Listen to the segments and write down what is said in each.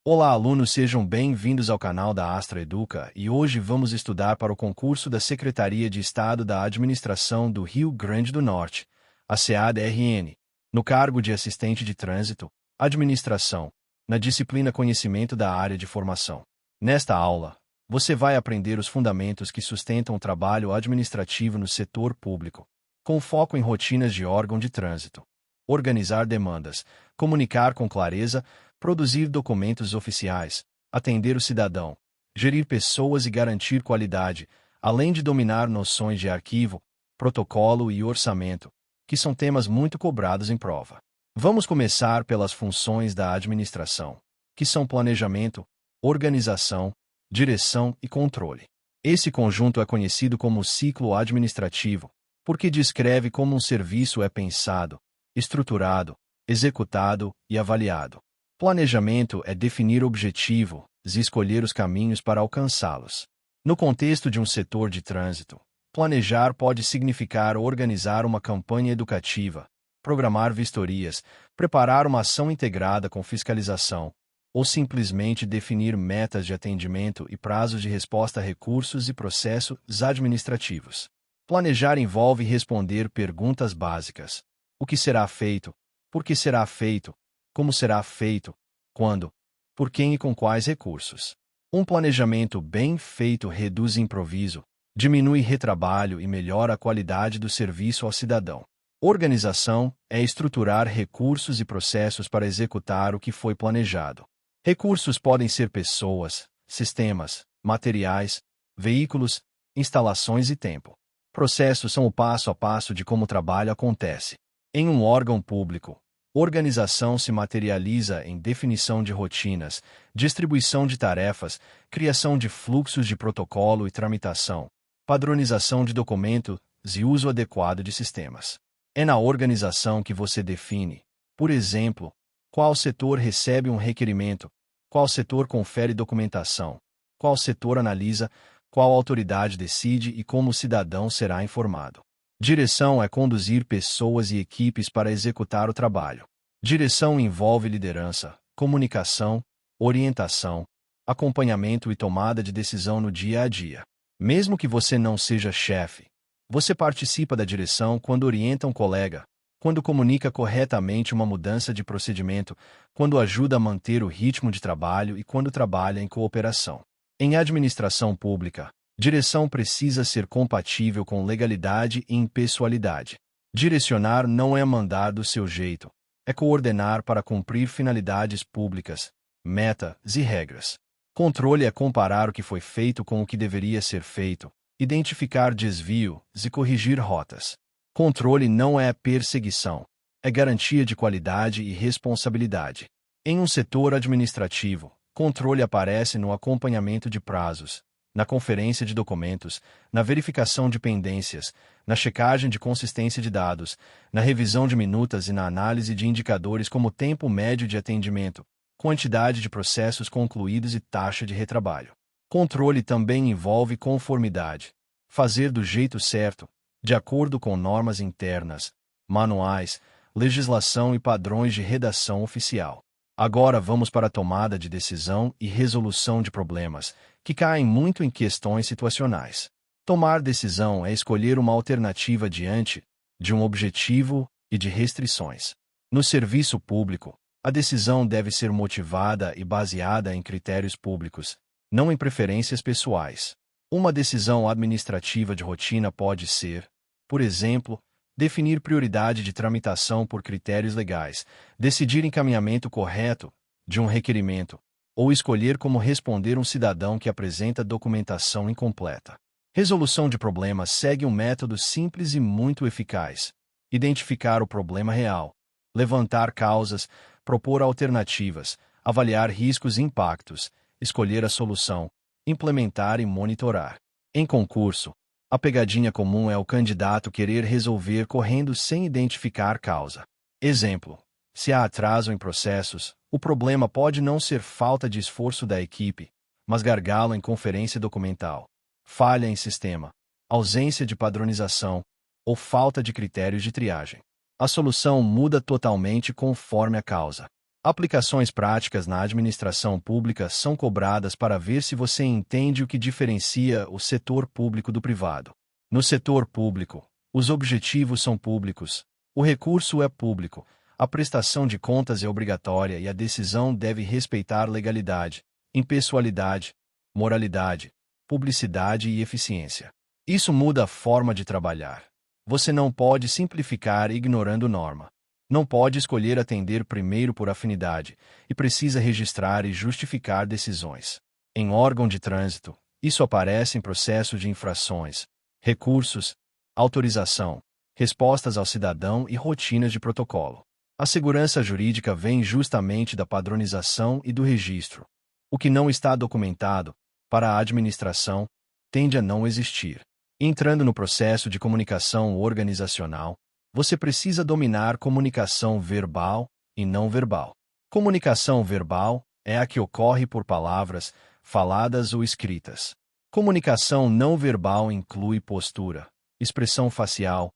Olá, alunos, sejam bem-vindos ao canal da Astra Educa e hoje vamos estudar para o concurso da Secretaria de Estado da Administração do Rio Grande do Norte, a SEAD-RN, no cargo de Assistente de Trânsito, Administração, na disciplina Conhecimento da Área de Formação. Nesta aula, você vai aprender os fundamentos que sustentam o trabalho administrativo no setor público, com foco em rotinas de órgão de trânsito, organizar demandas, comunicar com clareza, produzir documentos oficiais, atender o cidadão, gerir pessoas e garantir qualidade, além de dominar noções de arquivo, protocolo e orçamento, que são temas muito cobrados em prova. Vamos começar pelas funções da administração, que são planejamento, organização, direção e controle. Esse conjunto é conhecido como ciclo administrativo, porque descreve como um serviço é pensado, estruturado, executado e avaliado. Planejamento é definir objetivos e escolher os caminhos para alcançá-los. No contexto de um setor de trânsito, planejar pode significar organizar uma campanha educativa, programar vistorias, preparar uma ação integrada com fiscalização, ou simplesmente definir metas de atendimento e prazos de resposta a recursos e processos administrativos. Planejar envolve responder perguntas básicas: o que será feito? Por que será feito? Como será feito? Quando? Por quem e com quais recursos? Um planejamento bem feito reduz improviso, diminui retrabalho e melhora a qualidade do serviço ao cidadão. Organização é estruturar recursos e processos para executar o que foi planejado. Recursos podem ser pessoas, sistemas, materiais, veículos, instalações e tempo. Processos são o passo a passo de como o trabalho acontece. Em um órgão público, organização se materializa em definição de rotinas, distribuição de tarefas, criação de fluxos de protocolo e tramitação, padronização de documentos e uso adequado de sistemas. É na organização que você define, por exemplo, qual setor recebe um requerimento, qual setor confere documentação, qual setor analisa, qual autoridade decide e como o cidadão será informado. Direção é conduzir pessoas e equipes para executar o trabalho. Direção envolve liderança, comunicação, orientação, acompanhamento e tomada de decisão no dia a dia. Mesmo que você não seja chefe, você participa da direção quando orienta um colega, quando comunica corretamente uma mudança de procedimento, quando ajuda a manter o ritmo de trabalho e quando trabalha em cooperação. Em administração pública, direção precisa ser compatível com legalidade e impessoalidade. Direcionar não é mandar do seu jeito, é coordenar para cumprir finalidades públicas, metas e regras. Controle é comparar o que foi feito com o que deveria ser feito, identificar desvios e corrigir rotas. Controle não é perseguição, é garantia de qualidade e responsabilidade. Em um setor administrativo, controle aparece no acompanhamento de prazos, na conferência de documentos, na verificação de pendências, na checagem de consistência de dados, na revisão de minutas e na análise de indicadores como tempo médio de atendimento, quantidade de processos concluídos e taxa de retrabalho. Controle também envolve conformidade, fazer do jeito certo, de acordo com normas internas, manuais, legislação e padrões de redação oficial. Agora vamos para a tomada de decisão e resolução de problemas, que caem muito em questões situacionais. Tomar decisão é escolher uma alternativa diante de um objetivo e de restrições. No serviço público, a decisão deve ser motivada e baseada em critérios públicos, não em preferências pessoais. Uma decisão administrativa de rotina pode ser, por exemplo, definir prioridade de tramitação por critérios legais, decidir encaminhamento correto de um requerimento, ou escolher como responder um cidadão que apresenta documentação incompleta. Resolução de problemas segue um método simples e muito eficaz. Identificar o problema real, levantar causas, propor alternativas, avaliar riscos e impactos, escolher a solução, implementar e monitorar. Em concurso, a pegadinha comum é o candidato querer resolver correndo sem identificar causa. Exemplo: se há atraso em processos, o problema pode não ser falta de esforço da equipe, mas gargalo em conferência documental, falha em sistema, ausência de padronização ou falta de critérios de triagem. A solução muda totalmente conforme a causa. Aplicações práticas na administração pública são cobradas para ver se você entende o que diferencia o setor público do privado. No setor público, os objetivos são públicos, o recurso é público, a prestação de contas é obrigatória e a decisão deve respeitar legalidade, impessoalidade, moralidade, publicidade e eficiência. Isso muda a forma de trabalhar. Você não pode simplificar ignorando norma. Não pode escolher atender primeiro por afinidade, e precisa registrar e justificar decisões. Em órgão de trânsito, isso aparece em processo de infrações, recursos, autorização, respostas ao cidadão e rotinas de protocolo. A segurança jurídica vem justamente da padronização e do registro. O que não está documentado, para a administração, tende a não existir. Entrando no processo de comunicação organizacional, você precisa dominar comunicação verbal e não verbal. Comunicação verbal é a que ocorre por palavras, faladas ou escritas. Comunicação não verbal inclui postura, expressão facial,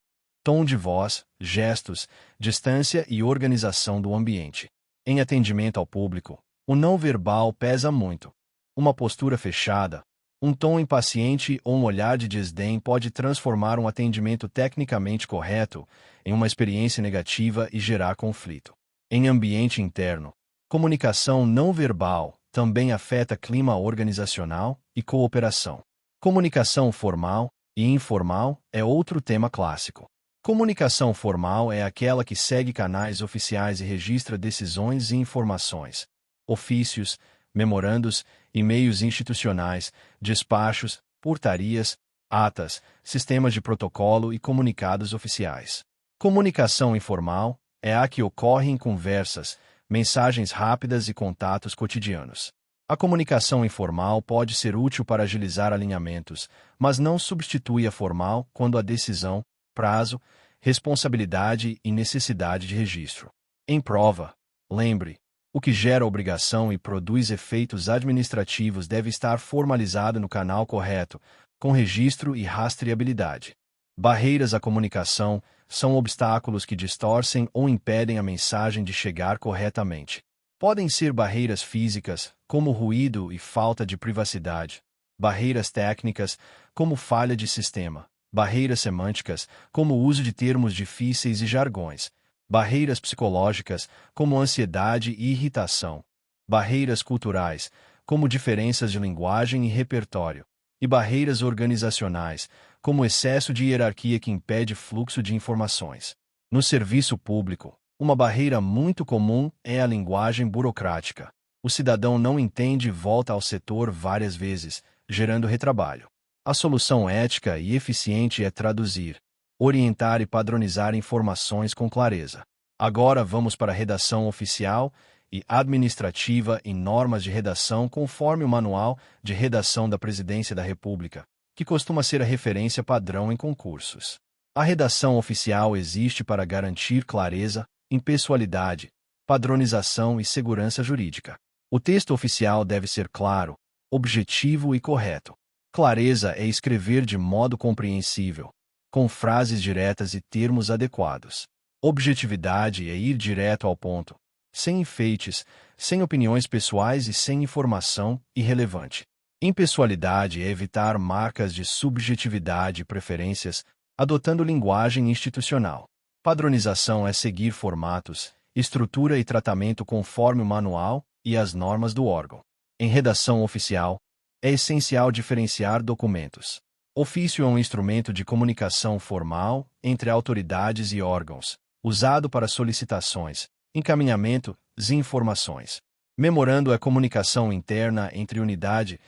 tom de voz, gestos, distância e organização do ambiente. Em atendimento ao público, o não verbal pesa muito. Uma postura fechada, um tom impaciente ou um olhar de desdém pode transformar um atendimento tecnicamente correto em uma experiência negativa e gerar conflito. Em ambiente interno, comunicação não verbal também afeta clima organizacional e cooperação. Comunicação formal e informal é outro tema clássico. Comunicação formal é aquela que segue canais oficiais e registra decisões e informações, ofícios, memorandos, e-mails institucionais, despachos, portarias, atas, sistemas de protocolo e comunicados oficiais. Comunicação informal é a que ocorre em conversas, mensagens rápidas e contatos cotidianos. A comunicação informal pode ser útil para agilizar alinhamentos, mas não substitui a formal quando há decisão, prazo, responsabilidade e necessidade de registro. Em prova, lembre, o que gera obrigação e produz efeitos administrativos deve estar formalizado no canal correto, com registro e rastreabilidade. Barreiras à comunicação são obstáculos que distorcem ou impedem a mensagem de chegar corretamente. Podem ser barreiras físicas, como ruído e falta de privacidade, barreiras técnicas, como falha de sistema, barreiras semânticas, como o uso de termos difíceis e jargões, barreiras psicológicas, como ansiedade e irritação, barreiras culturais, como diferenças de linguagem e repertório, e barreiras organizacionais, como excesso de hierarquia que impede fluxo de informações. No serviço público, uma barreira muito comum é a linguagem burocrática. O cidadão não entende e volta ao setor várias vezes, gerando retrabalho. A solução ética e eficiente é traduzir, orientar e padronizar informações com clareza. Agora vamos para a redação oficial e administrativa e normas de redação conforme o Manual de Redação da Presidência da República, que costuma ser a referência padrão em concursos. A redação oficial existe para garantir clareza, impessoalidade, padronização e segurança jurídica. O texto oficial deve ser claro, objetivo e correto. Clareza é escrever de modo compreensível, com frases diretas e termos adequados. Objetividade é ir direto ao ponto, sem enfeites, sem opiniões pessoais e sem informação irrelevante. Impessoalidade é evitar marcas de subjetividade e preferências, adotando linguagem institucional. Padronização é seguir formatos, estrutura e tratamento conforme o manual e as normas do órgão. Em redação oficial, é essencial diferenciar documentos. Ofício é um instrumento de comunicação formal entre autoridades e órgãos, usado para solicitações, encaminhamento e informações. Memorando é comunicação interna entre unidades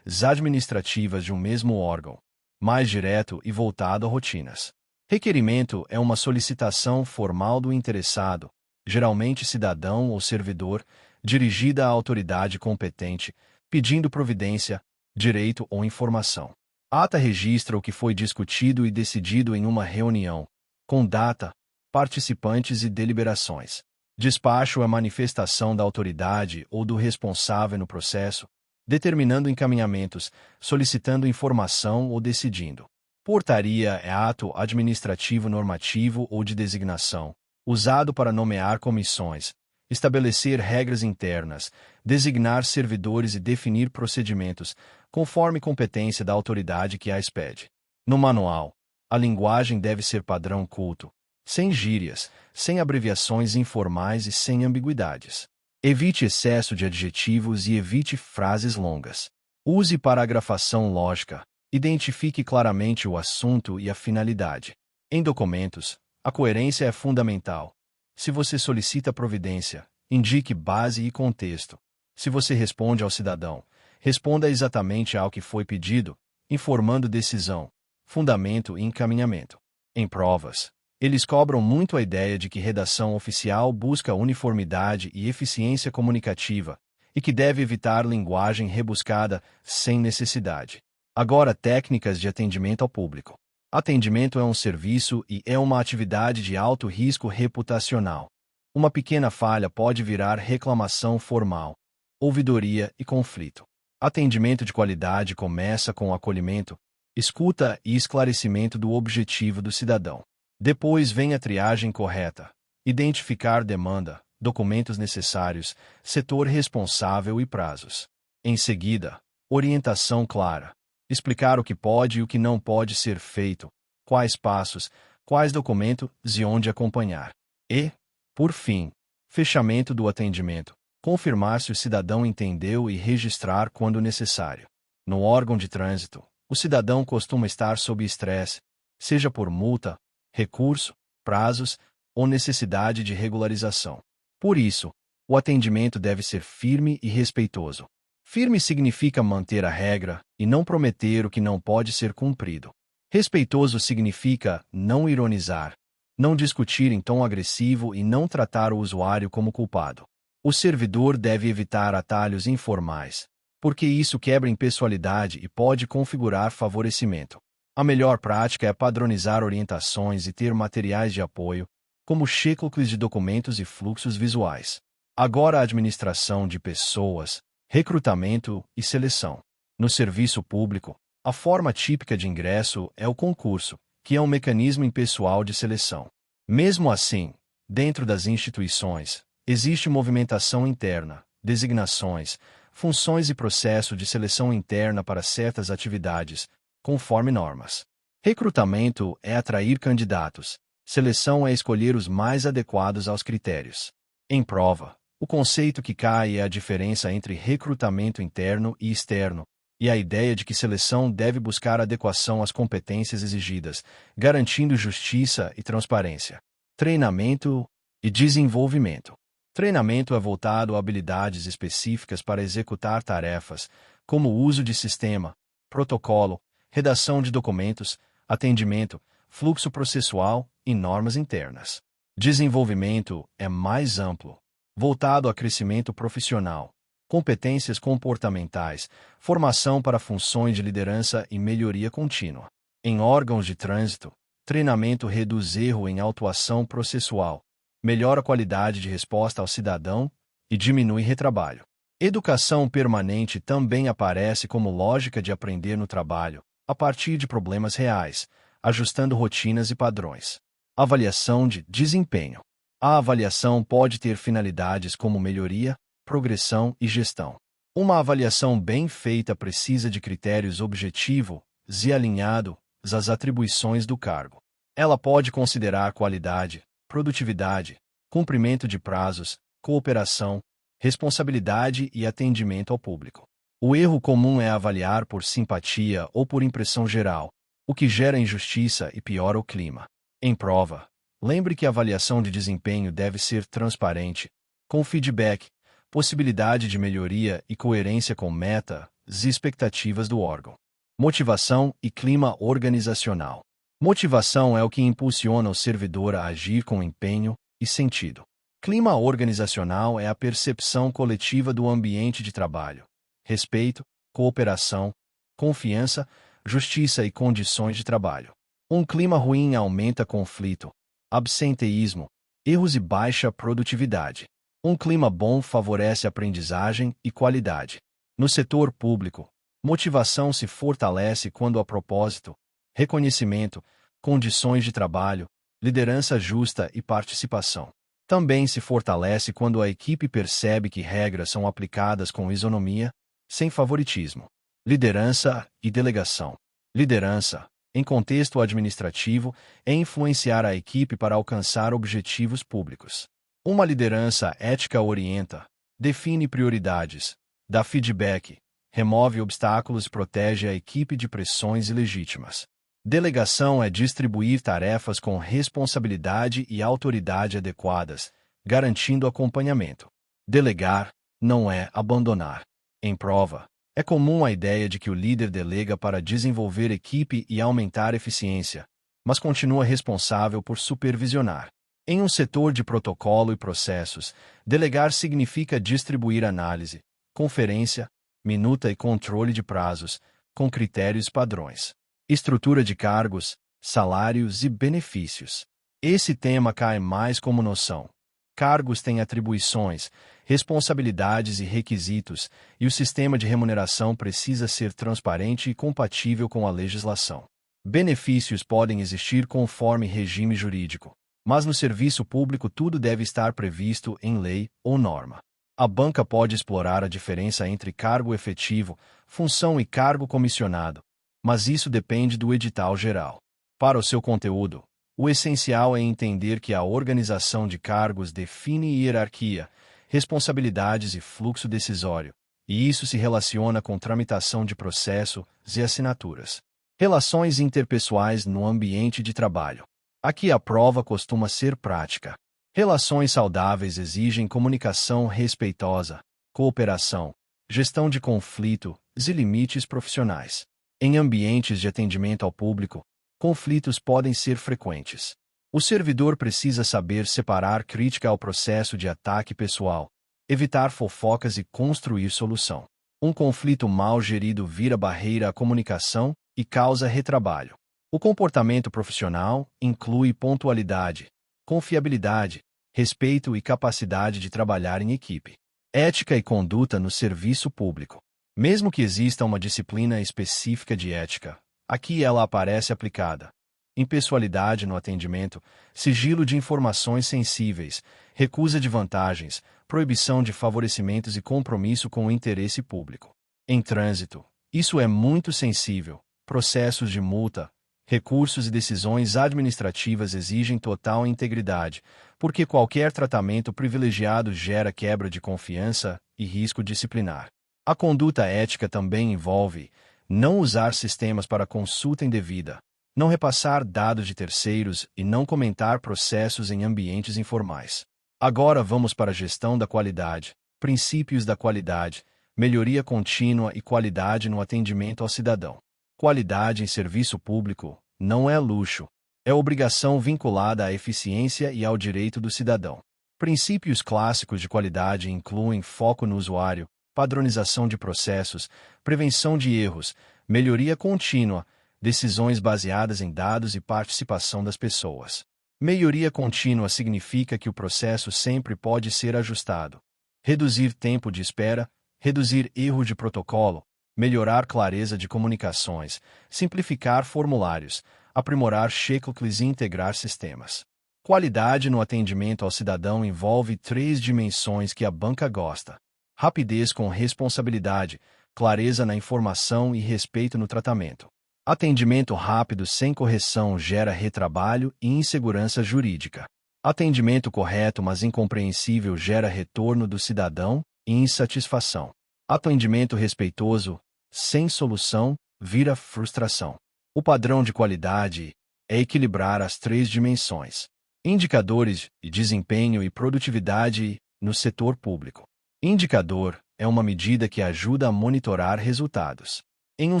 administrativas de um mesmo órgão, mais direto e voltado a rotinas. Requerimento é uma solicitação formal do interessado, geralmente cidadão ou servidor, dirigida à autoridade competente, pedindo providência, direito ou informação. Ata registra o que foi discutido e decidido em uma reunião, com data, participantes e deliberações. Despacho é manifestação da autoridade ou do responsável no processo, determinando encaminhamentos, solicitando informação ou decidindo. Portaria é ato administrativo normativo ou de designação, usado para nomear comissões, estabelecer regras internas, designar servidores e definir procedimentos, conforme competência da autoridade que a expede. No manual, a linguagem deve ser padrão culto, sem gírias, sem abreviações informais e sem ambiguidades. Evite excesso de adjetivos e evite frases longas. Use paragrafação lógica. Identifique claramente o assunto e a finalidade. Em documentos, a coerência é fundamental. Se você solicita providência, indique base e contexto. Se você responde ao cidadão, responda exatamente ao que foi pedido, informando decisão, fundamento e encaminhamento. Em provas, eles cobram muito a ideia de que redação oficial busca uniformidade e eficiência comunicativa, e que deve evitar linguagem rebuscada sem necessidade. Agora, técnicas de atendimento ao público. Atendimento é um serviço e é uma atividade de alto risco reputacional. Uma pequena falha pode virar reclamação formal, ouvidoria e conflito. Atendimento de qualidade começa com o acolhimento, escuta e esclarecimento do objetivo do cidadão. Depois vem a triagem correta, identificar demanda, documentos necessários, setor responsável e prazos. Em seguida, orientação clara. Explicar o que pode e o que não pode ser feito, quais passos, quais documentos e onde acompanhar. E, por fim, fechamento do atendimento. Confirmar se o cidadão entendeu e registrar quando necessário. No órgão de trânsito, o cidadão costuma estar sob estresse, seja por multa, recurso, prazos ou necessidade de regularização. Por isso, o atendimento deve ser firme e respeitoso. Firme significa manter a regra e não prometer o que não pode ser cumprido. Respeitoso significa não ironizar, não discutir em tom agressivo e não tratar o usuário como culpado. O servidor deve evitar atalhos informais, porque isso quebra impessoalidade e pode configurar favorecimento. A melhor prática é padronizar orientações e ter materiais de apoio, como checklists de documentos e fluxos visuais. Agora, a administração de pessoas, recrutamento e seleção. No serviço público, a forma típica de ingresso é o concurso, que é um mecanismo impessoal de seleção. Mesmo assim, dentro das instituições, existe movimentação interna, designações, funções e processo de seleção interna para certas atividades, conforme normas. Recrutamento é atrair candidatos. Seleção é escolher os mais adequados aos critérios. Em prova, o conceito que cai é a diferença entre recrutamento interno e externo, e a ideia de que seleção deve buscar adequação às competências exigidas, garantindo justiça e transparência. Treinamento e desenvolvimento. Treinamento é voltado a habilidades específicas para executar tarefas, como o uso de sistema, protocolo, redação de documentos, atendimento, fluxo processual e normas internas. Desenvolvimento é mais amplo, voltado a crescimento profissional, competências comportamentais, formação para funções de liderança e melhoria contínua. Em órgãos de trânsito, treinamento reduz erro em autuação processual, melhora a qualidade de resposta ao cidadão e diminui retrabalho. Educação permanente também aparece como lógica de aprender no trabalho, a partir de problemas reais, ajustando rotinas e padrões. Avaliação de desempenho. A avaliação pode ter finalidades como melhoria, progressão e gestão. Uma avaliação bem feita precisa de critérios objetivos e alinhados às atribuições do cargo. Ela pode considerar qualidade, produtividade, cumprimento de prazos, cooperação, responsabilidade e atendimento ao público. O erro comum é avaliar por simpatia ou por impressão geral, o que gera injustiça e piora o clima. Em prova, lembre que a avaliação de desempenho deve ser transparente, com feedback, possibilidade de melhoria e coerência com metas e expectativas do órgão. Motivação e clima organizacional. Motivação é o que impulsiona o servidor a agir com empenho e sentido. Clima organizacional é a percepção coletiva do ambiente de trabalho, respeito, cooperação, confiança, justiça e condições de trabalho. Um clima ruim aumenta conflito, absenteísmo, erros e baixa produtividade. Um clima bom favorece aprendizagem e qualidade. No setor público, motivação se fortalece quando há propósito, reconhecimento, condições de trabalho, liderança justa e participação. Também se fortalece quando a equipe percebe que regras são aplicadas com isonomia, sem favoritismo. Liderança e delegação. Liderança, em contexto administrativo, é influenciar a equipe para alcançar objetivos públicos. Uma liderança ética orienta, define prioridades, dá feedback, remove obstáculos e protege a equipe de pressões ilegítimas. Delegação é distribuir tarefas com responsabilidade e autoridade adequadas, garantindo acompanhamento. Delegar não é abandonar. Em prova, é comum a ideia de que o líder delega para desenvolver equipe e aumentar eficiência, mas continua responsável por supervisionar. Em um setor de protocolo e processos, delegar significa distribuir análise, conferência, minuta e controle de prazos, com critérios padrões. Estrutura de cargos, salários e benefícios. Esse tema cai mais como noção. Cargos têm atribuições, responsabilidades e requisitos, e o sistema de remuneração precisa ser transparente e compatível com a legislação. Benefícios podem existir conforme regime jurídico, mas no serviço público tudo deve estar previsto em lei ou norma. A banca pode explorar a diferença entre cargo efetivo, função e cargo comissionado, mas isso depende do edital geral. Para o seu conteúdo, o essencial é entender que a organização de cargos define hierarquia, responsabilidades e fluxo decisório, e isso se relaciona com tramitação de processos e assinaturas. Relações interpessoais no ambiente de trabalho. Aqui a prova costuma ser prática. Relações saudáveis exigem comunicação respeitosa, cooperação, gestão de conflito e limites profissionais. Em ambientes de atendimento ao público, conflitos podem ser frequentes. O servidor precisa saber separar crítica ao processo de ataque pessoal, evitar fofocas e construir solução. Um conflito mal gerido vira barreira à comunicação e causa retrabalho. O comportamento profissional inclui pontualidade, confiabilidade, respeito e capacidade de trabalhar em equipe. Ética e conduta no serviço público. Mesmo que exista uma disciplina específica de ética, aqui ela aparece aplicada. Impessoalidade no atendimento, sigilo de informações sensíveis, recusa de vantagens, proibição de favorecimentos e compromisso com o interesse público. Em trânsito, isso é muito sensível. Processos de multa, recursos e decisões administrativas exigem total integridade, porque qualquer tratamento privilegiado gera quebra de confiança e risco disciplinar. A conduta ética também envolve não usar sistemas para consulta indevida, não repassar dados de terceiros e não comentar processos em ambientes informais. Agora vamos para a gestão da qualidade, princípios da qualidade, melhoria contínua e qualidade no atendimento ao cidadão. Qualidade em serviço público não é luxo, é obrigação vinculada à eficiência e ao direito do cidadão. Princípios clássicos de qualidade incluem foco no usuário, padronização de processos, prevenção de erros, melhoria contínua, decisões baseadas em dados e participação das pessoas. Melhoria contínua significa que o processo sempre pode ser ajustado. Reduzir tempo de espera, reduzir erro de protocolo, melhorar clareza de comunicações, simplificar formulários, aprimorar checklists e integrar sistemas. Qualidade no atendimento ao cidadão envolve 3 dimensões que a banca gosta: rapidez com responsabilidade, clareza na informação e respeito no tratamento. Atendimento rápido sem correção gera retrabalho e insegurança jurídica. Atendimento correto, mas incompreensível, gera retorno do cidadão e insatisfação. Atendimento respeitoso, sem solução, vira frustração. O padrão de qualidade é equilibrar as 3 dimensões. Indicadores de desempenho e produtividade no setor público. Indicador é uma medida que ajuda a monitorar resultados. Em um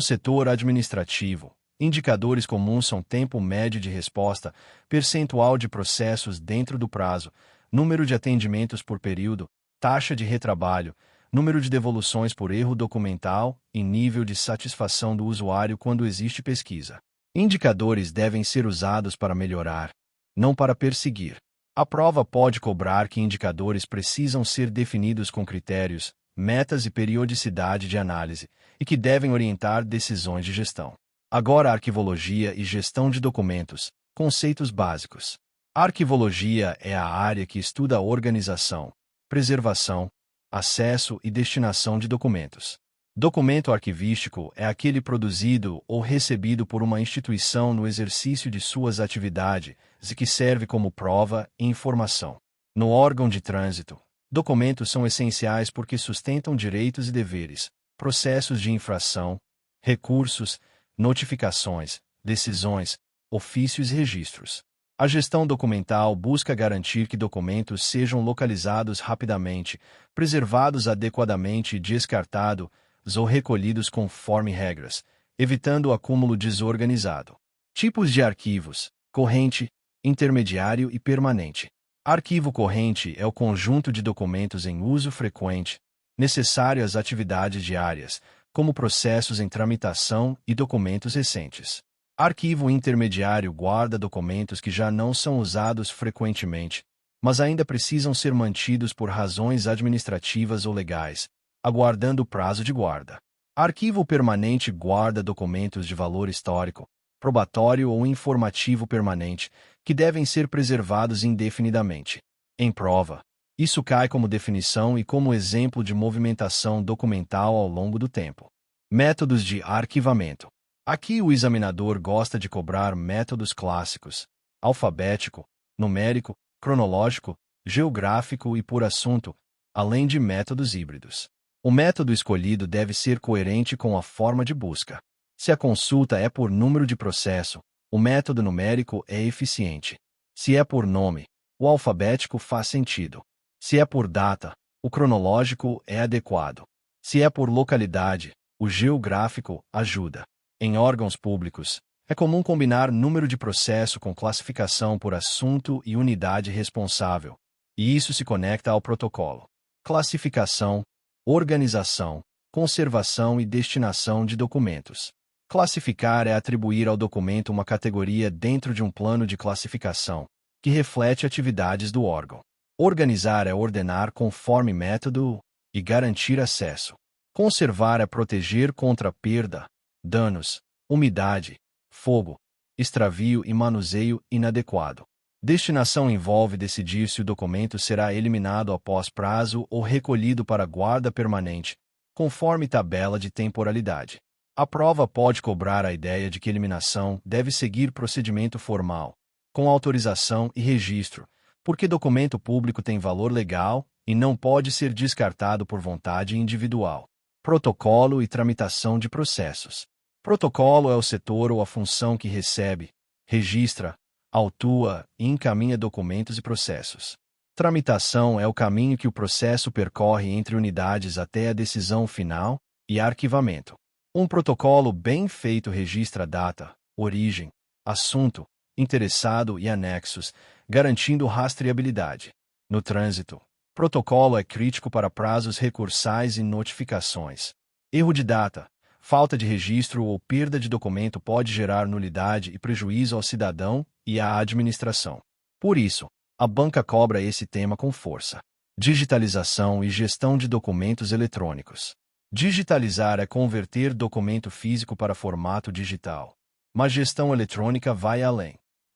setor administrativo, indicadores comuns são tempo médio de resposta, percentual de processos dentro do prazo, número de atendimentos por período, taxa de retrabalho, número de devoluções por erro documental e nível de satisfação do usuário quando existe pesquisa. Indicadores devem ser usados para melhorar, não para perseguir. A prova pode cobrar que indicadores precisam ser definidos com critérios, metas e periodicidade de análise, e que devem orientar decisões de gestão. Agora, arquivologia e gestão de documentos, conceitos básicos. A arquivologia é a área que estuda a organização, preservação, acesso e destinação de documentos. Documento arquivístico é aquele produzido ou recebido por uma instituição no exercício de suas atividades e que serve como prova e informação. No órgão de trânsito, documentos são essenciais porque sustentam direitos e deveres, processos de infração, recursos, notificações, decisões, ofícios e registros. A gestão documental busca garantir que documentos sejam localizados rapidamente, preservados adequadamente e descartados ou recolhidos conforme regras, evitando o acúmulo desorganizado. Tipos de arquivos: corrente, intermediário e permanente. Arquivo corrente é o conjunto de documentos em uso frequente, necessário às atividades diárias, como processos em tramitação e documentos recentes. Arquivo intermediário guarda documentos que já não são usados frequentemente, mas ainda precisam ser mantidos por razões administrativas ou legais, aguardando o prazo de guarda. Arquivo permanente guarda documentos de valor histórico, probatório ou informativo permanente, que devem ser preservados indefinidamente. Em prova, isso cai como definição e como exemplo de movimentação documental ao longo do tempo. Métodos de arquivamento. Aqui o examinador gosta de cobrar métodos clássicos: alfabético, numérico, cronológico, geográfico e por assunto, além de métodos híbridos. O método escolhido deve ser coerente com a forma de busca. Se a consulta é por número de processo, o método numérico é eficiente. Se é por nome, o alfabético faz sentido. Se é por data, o cronológico é adequado. Se é por localidade, o geográfico ajuda. Em órgãos públicos, é comum combinar número de processo com classificação por assunto e unidade responsável, e isso se conecta ao protocolo. Classificação, organização, conservação e destinação de documentos. Classificar é atribuir ao documento uma categoria dentro de um plano de classificação, que reflete atividades do órgão. Organizar é ordenar conforme método e garantir acesso. Conservar é proteger contra perda, danos, umidade, fogo, extravio e manuseio inadequado. Destinação envolve decidir se o documento será eliminado após prazo ou recolhido para guarda permanente, conforme tabela de temporalidade. A prova pode cobrar a ideia de que eliminação deve seguir procedimento formal, com autorização e registro, porque documento público tem valor legal e não pode ser descartado por vontade individual. Protocolo e tramitação de processos. Protocolo é o setor ou a função que recebe, registra, autua e encaminha documentos e processos. Tramitação é o caminho que o processo percorre entre unidades até a decisão final e arquivamento. Um protocolo bem feito registra data, origem, assunto, interessado e anexos, garantindo rastreabilidade. No trânsito, protocolo é crítico para prazos recursais e notificações. Erro de data, falta de registro ou perda de documento pode gerar nulidade e prejuízo ao cidadão e à administração. Por isso, a banca cobra esse tema com força. Digitalização e gestão de documentos eletrônicos. Digitalizar é converter documento físico para formato digital. Mas gestão eletrônica vai além.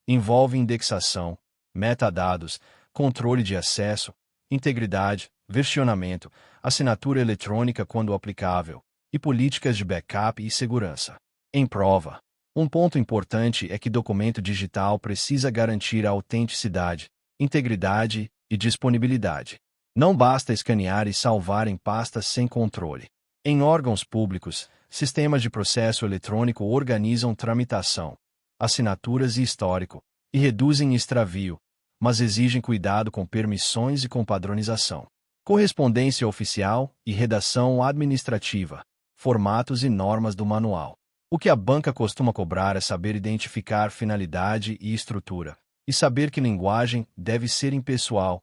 Envolve indexação, metadados, controle de acesso, integridade, versionamento, assinatura eletrônica quando aplicável, e políticas de backup e segurança. Em prova, um ponto importante é que documento digital precisa garantir a autenticidade, integridade e disponibilidade. Não basta escanear e salvar em pastas sem controle. Em órgãos públicos, sistemas de processo eletrônico organizam tramitação, assinaturas e histórico, e reduzem extravio, mas exigem cuidado com permissões e com padronização. Correspondência oficial e redação administrativa, formatos e normas do manual. O que a banca costuma cobrar é saber identificar finalidade e estrutura, e saber que linguagem deve ser impessoal,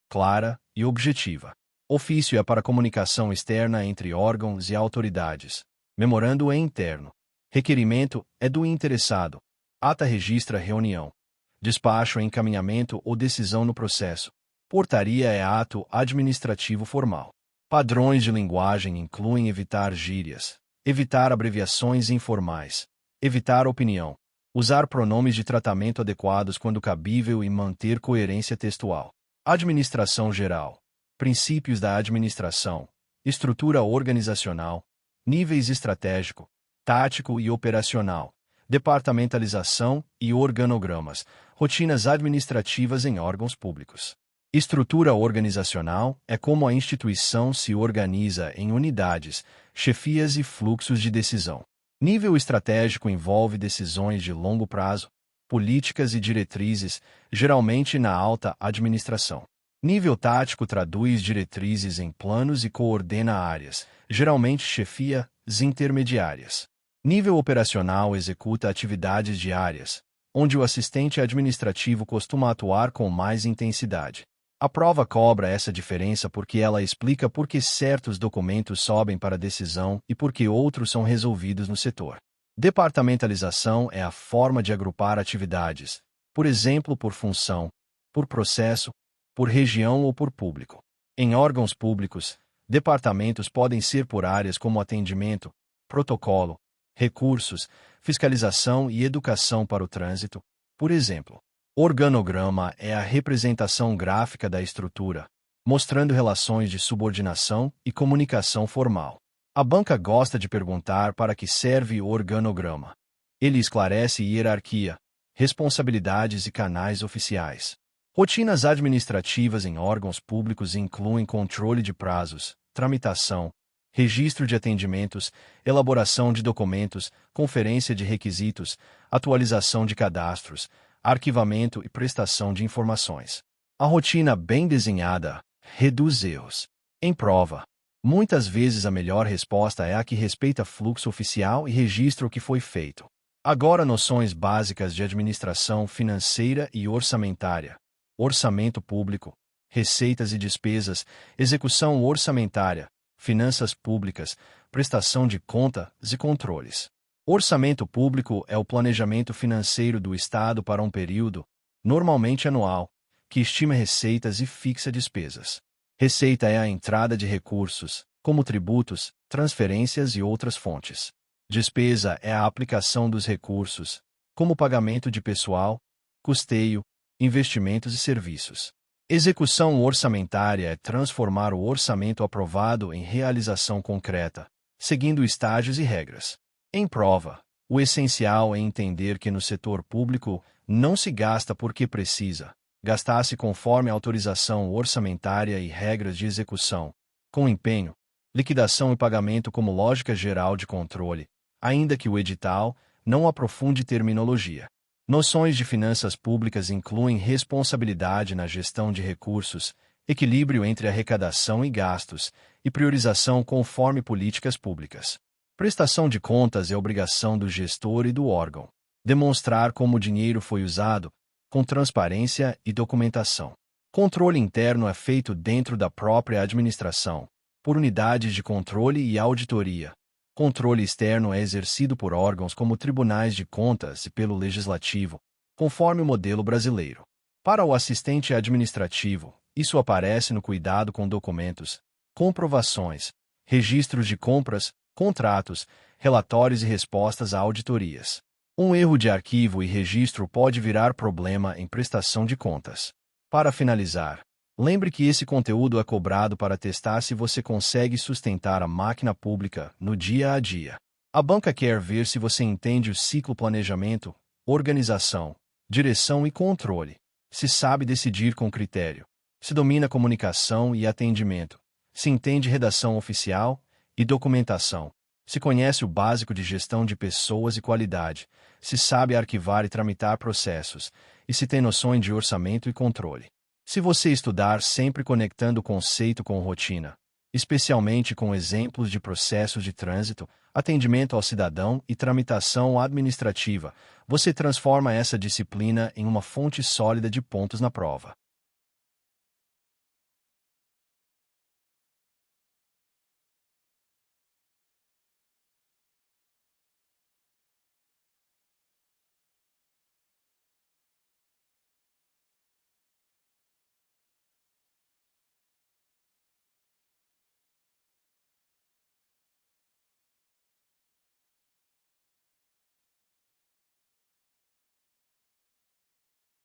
clara e objetiva. Ofício é para comunicação externa entre órgãos e autoridades. Memorando é interno. Requerimento é do interessado. Ata registra reunião. Despacho é encaminhamento ou decisão no processo. Portaria é ato administrativo formal. Padrões de linguagem incluem evitar gírias, evitar abreviações informais, evitar opinião, Usar pronomes de tratamento adequados quando cabível e manter coerência textual. Administração geral. Princípios da administração. Estrutura organizacional. Níveis estratégico, tático e operacional. Departamentalização e organogramas. Rotinas administrativas em órgãos públicos. Estrutura organizacional é como a instituição se organiza em unidades, chefias e fluxos de decisão. Nível estratégico envolve decisões de longo prazo, políticas e diretrizes, geralmente na alta administração. Nível tático traduz diretrizes em planos e coordena áreas, geralmente chefias intermediárias. Nível operacional executa atividades diárias, onde o assistente administrativo costuma atuar com mais intensidade. A prova cobra essa diferença porque ela explica por que certos documentos sobem para decisão e por que outros são resolvidos no setor. Departamentalização é a forma de agrupar atividades, por exemplo, por função, por processo, por região ou por público. Em órgãos públicos, departamentos podem ser por áreas como atendimento, protocolo, recursos, fiscalização e educação para o trânsito, por exemplo. Organograma é a representação gráfica da estrutura, mostrando relações de subordinação e comunicação formal. A banca gosta de perguntar para que serve o organograma. Ele esclarece hierarquia, responsabilidades e canais oficiais. Rotinas administrativas em órgãos públicos incluem controle de prazos, tramitação, registro de atendimentos, elaboração de documentos, conferência de requisitos, atualização de cadastros, arquivamento e prestação de informações. A rotina bem desenhada reduz erros. Em prova, muitas vezes a melhor resposta é a que respeita fluxo oficial e registra o que foi feito. Agora, noções básicas de administração financeira e orçamentária. Orçamento público, receitas e despesas, execução orçamentária, finanças públicas, prestação de contas e controles. Orçamento público é o planejamento financeiro do Estado para um período, normalmente anual, que estima receitas e fixa despesas. Receita é a entrada de recursos, como tributos, transferências e outras fontes. Despesa é a aplicação dos recursos, como pagamento de pessoal, custeio, investimentos e serviços. Execução orçamentária é transformar o orçamento aprovado em realização concreta, seguindo estágios e regras. Em prova, o essencial é entender que no setor público não se gasta porque precisa, gastar-se conforme a autorização orçamentária e regras de execução, com empenho, liquidação e pagamento como lógica geral de controle, ainda que o edital não aprofunde terminologia. Noções de finanças públicas incluem responsabilidade na gestão de recursos, equilíbrio entre arrecadação e gastos, e priorização conforme políticas públicas. Prestação de contas é obrigação do gestor e do órgão. Demonstrar como o dinheiro foi usado, com transparência e documentação. Controle interno é feito dentro da própria administração, por unidades de controle e auditoria. Controle externo é exercido por órgãos como tribunais de contas e pelo legislativo, conforme o modelo brasileiro. Para o assistente administrativo, isso aparece no cuidado com documentos, comprovações, registros de compras, contratos, relatórios e respostas a auditorias. Um erro de arquivo e registro pode virar problema em prestação de contas. Para finalizar, lembre que esse conteúdo é cobrado para testar se você consegue sustentar a máquina pública no dia a dia. A banca quer ver se você entende o ciclo planejamento, organização, direção e controle, se sabe decidir com critério, se domina comunicação e atendimento, se entende redação oficial e documentação, se conhece o básico de gestão de pessoas e qualidade, se sabe arquivar e tramitar processos, e se tem noções de orçamento e controle. Se você estudar sempre conectando conceito com rotina, especialmente com exemplos de processos de trânsito, atendimento ao cidadão e tramitação administrativa, você transforma essa disciplina em uma fonte sólida de pontos na prova.